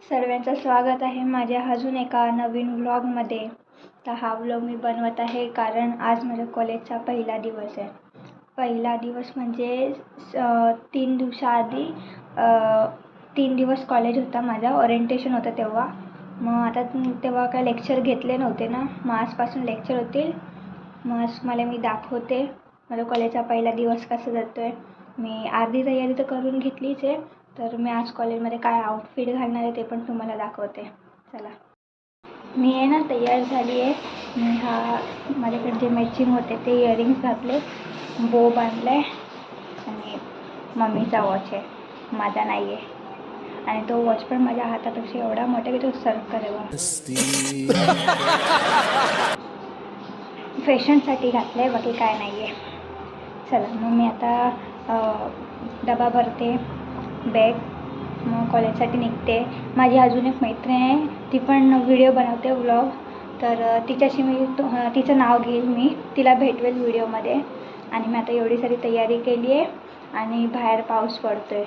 सर्वांचं स्वागत आहे माझ्या अजून एका नवीन व्लॉगमध्ये. तर हा व्लॉग मी बनवत आहे कारण आज माझ्या कॉलेजचा पहिला दिवस आहे. पहिला दिवस म्हणजे 3 दिवसाआधी 3 दिवस कॉलेज होता, माझा ओरिएंटेशन होतं तेव्हा. मग आता तेव्हा काय लेक्चर घेतले नव्हते ना, मग आजपासून लेक्चर होतील. मग आज मी दाखवते माझ्या कॉलेजचा पहिला दिवस कसा जातो आहे. मी अर्धी तयारी तर करून घेतलीच आहे, तर मी आज कॉलेजमध्ये काय आउटफिट घालणार आहे ते पण तुम्हाला दाखवते. चला, मी आहे ना तयार झाली आहे. मी माझ्याकडे जे मॅचिंग होते ते इयरिंग्स घातले, बो बांधला आहे आणि मम्मीचा वॉच आहे, माझा नाही आहे. आणि तो वॉच पण माझ्या हातापेक्षा एवढा मोठा की तो सर्व करेवा. फॅशनसाठी घातलं आहे, बाकी काय नाही आहे. चला मग मी आता डबा भरते, बॅग, मग कॉलेजसाठी निघते. माझी अजून एक मैत्रीण आहे, ती पण व्हिडिओ बनवते व्लॉग. तर तिच्याशी तिचं नाव घेईल, मी तिला भेटवेल व्हिडिओमध्ये. आणि मी आता एवढी सारी तयारी केली आहे आणि बाहेर पाऊस पडतो आहे.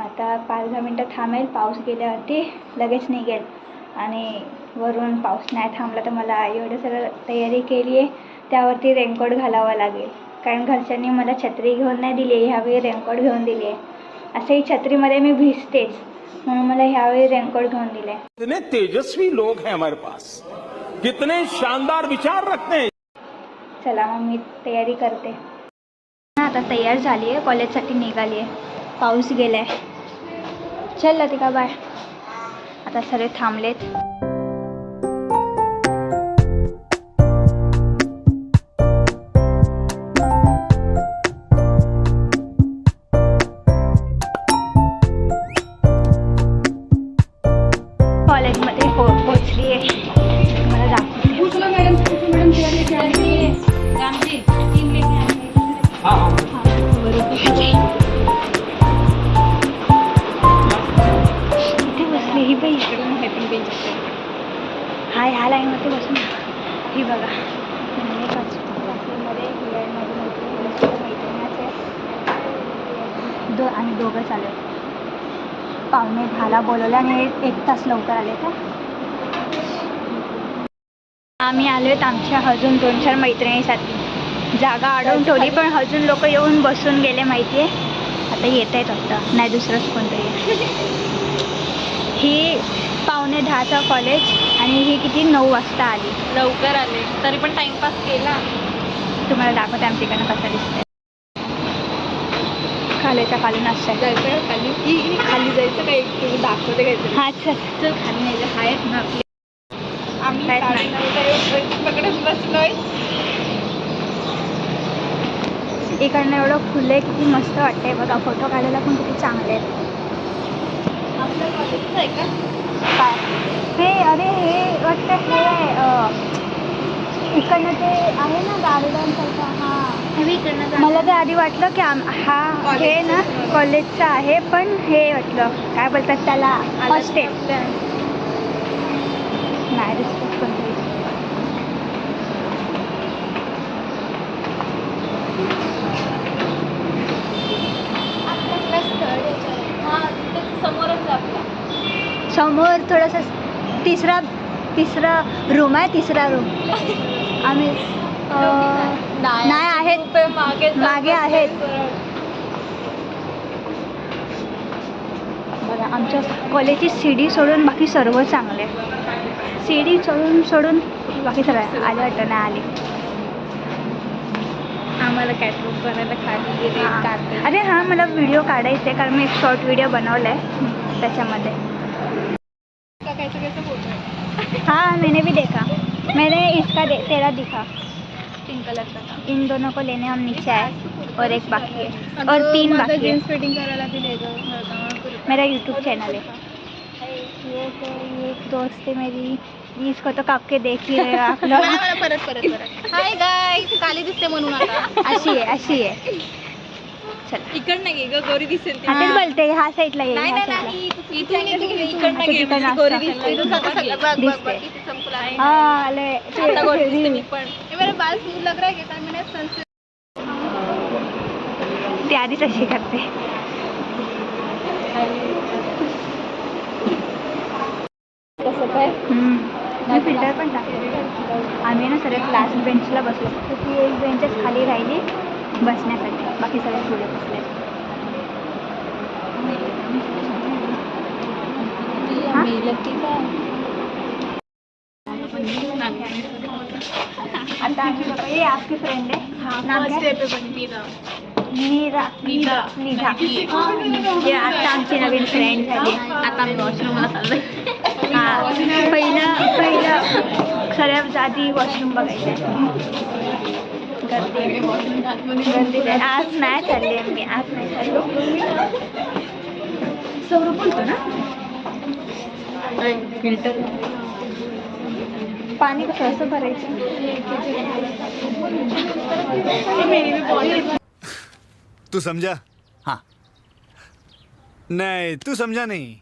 आता 5-10 मिनटं थांबेल, पाऊस गेल्यावरती लगेच निघेल. आणि वरून पाऊस नाही थांबला तर मला एवढं सगळं तयारी केली आहे त्यावरती रेनकोट घालावा लागेल, कारण घरच्यांनी मला छत्री घेऊन नाही दिली आहे, ह्यावेळी रेनकोट घेऊन दिली आहे. असंही छत्रीमध्ये मी भिजतेच, म्हणून मला ह्यावेळी रेनकोट घेऊन दिले. कितने तेजस्वी लोग हैं हमारे पास, कितने शानदार विचार रखते हैं. चला मग मी तयारी करते. आता तयार झाली आहे, कॉलेजसाठी निघाली आहे. पाऊस गेलाय. चल लतिका, बाय. आता सगळे थांबलेत. कॉलेजमध्ये पोहोचली आहे, मला दाखवते. इथे बसले ही बाई, हाय ह्या लाईनमध्ये बसून. ही बघा, आणि दोघं चालू. 9:45 बोलवलं आणि 1 तास लवकर आले का. आम्ही आलो आहेत आमच्या अजून 2-4 मैत्रिणीसाठी. जागा अडवून ठेवली पण अजून लोक येऊन बसून गेले माहिती आहे. आता येत आहेत वाटतं, नाही दुसरंच कोणतरी. ही 9:45चा कॉलेज आणि ही किती 9 वाजता आली. लवकर आले तरी पण टाइमपास केला. तुम्हाला दाखवते आमच्याकडनं कसा दिसतंय. खालीचा खाली नाश्ता जायचं का खाली? खाली जायचं का? एक तुम्ही दाखवते काहीतरी. हा चल चल खाली नाही जायचं, आहेत ना आपले. आम्ही आहेत ना. 9:30 पकडून बसलोय. इकडनं एवढं खुलं आहे, किती मस्त वाटतंय बघा. फोटो काढायला पण किती चांगले आहेत. आपल्या कॉलेजचं आहे का? काय हे? अरे हे वाटतं हे इकडनं ते आहे ना गार्डन सारखं. हां, मला तर आधी वाटलं की हा हे ना कॉलेजचं आहे, पण हे वाटलं काय बोलतात त्याला, हॉस्टेल. नाही रिस्पेक्ट कोणतरी. आपल्या स्थळ हां, समोरच आहे आपला. समोर थोडंसं तिसरा रूम आहे, तिसरा रूम. आम्ही नाही आहेत, मागे आहेत बघा. आमच्या कॉलेजची सीडी सोडून बाकी सर्व चांगले. सीडी सोडून बाकी सगळं आले वाटतं, नाही आले. आम्हाला कॅटवॉक करायला खाली गेले. अरे हां, मला व्हिडिओ काढायचा आहे कारण मी एक शॉर्ट व्हिडिओ बनवला आहे त्याच्यामध्ये. कैसा फोटो है? हाँ मैंने भी देखा, मैंने इसका तेरा दिखा. पिंक कलर का. इन दोनों को लेने हम नीचे आए और एक बाकी है और 3 बाकी है. जीन्स फिटिंग करायला ते द्यायचं. मेरा यूट्यूब चैनल है. ये एक दोस्त है मेरी, इसको तो काप के देख ही रहे हो आप लोग. मला परत हाय गाइस, काली दिसते म्हणून आता. अशी आहे. चला इकडनं घे ग, गोरी दिसेल. आताच बोलते, ह्या साईडला ये. नाही ह्या नाही साईडला नाही, इकडनं घे, तिकडनं गोरी असतं. दिसते. दिसते. हाँ अले आता गोरी दिसते मी पण. ये मेरे बाल स्मूथ लग रहा है क्या? मैंने सनसेट ती आधीच अशी करते. सगळे क्लास बेंचला बसले, फक्त ती एक बेंचच खाली राहिली बसण्यासाठी, बाकी सगळे पुढे बसले. हाँ? आता आम्ही बघा, ये आपकी फ्रेंड आहे, नाम काय? नीरा. निधा. हे आता आमची नवीन फ्रेंड झाली. आता आम्ही वॉशरूमला चाललोय. पहिलं सर्वात आधी वॉशरूम बघायचं आहे. गर्दी आहे. आज नाही चालले मी, आज नाही चाललो. सौरभ बोलतो ना, फिल्टर पाणी कसं असं भरायचं. तू समझा? हाँ. नहीं, तू समझा नहीं.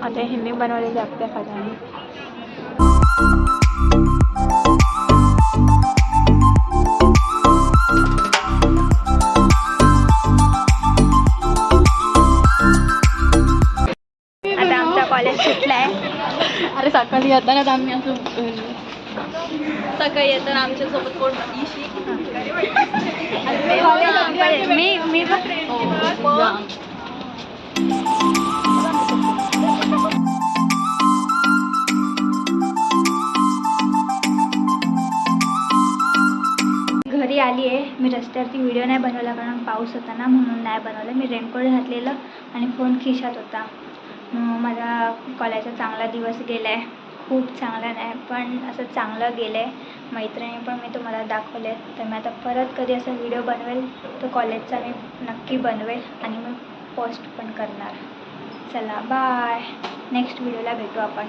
आता ह्यांनी बनवलेले आपल्या खात्याने. आता आमचा कॉलेज सुटला आहे. अरे सकाळी येताना आम्ही असं सकाळी येताना आमच्यासोबत कोण मी घरी आली आहे. मी रस्त्यावरती व्हिडिओ नाही बनवला कारण पाऊस होता ना, म्हणून नाही बनवलं. मी रेनकोट घातलेलं आणि फोन खिशात होता. माझा कॉलेजचा चांगला दिवस गेला आहे. खूप चांगला नाही पण असं चांगलं गेलं आहे. मैत्रिणी पण मी तुम्हाला दाखवले. तर मी आता परत कधी असा व्हिडिओ बनवेल तर कॉलेजचा मी नक्की बनवेल आणि मी पोस्ट पण करणार. चला बाय, नेक्स्ट व्हिडिओला भेटू आपण.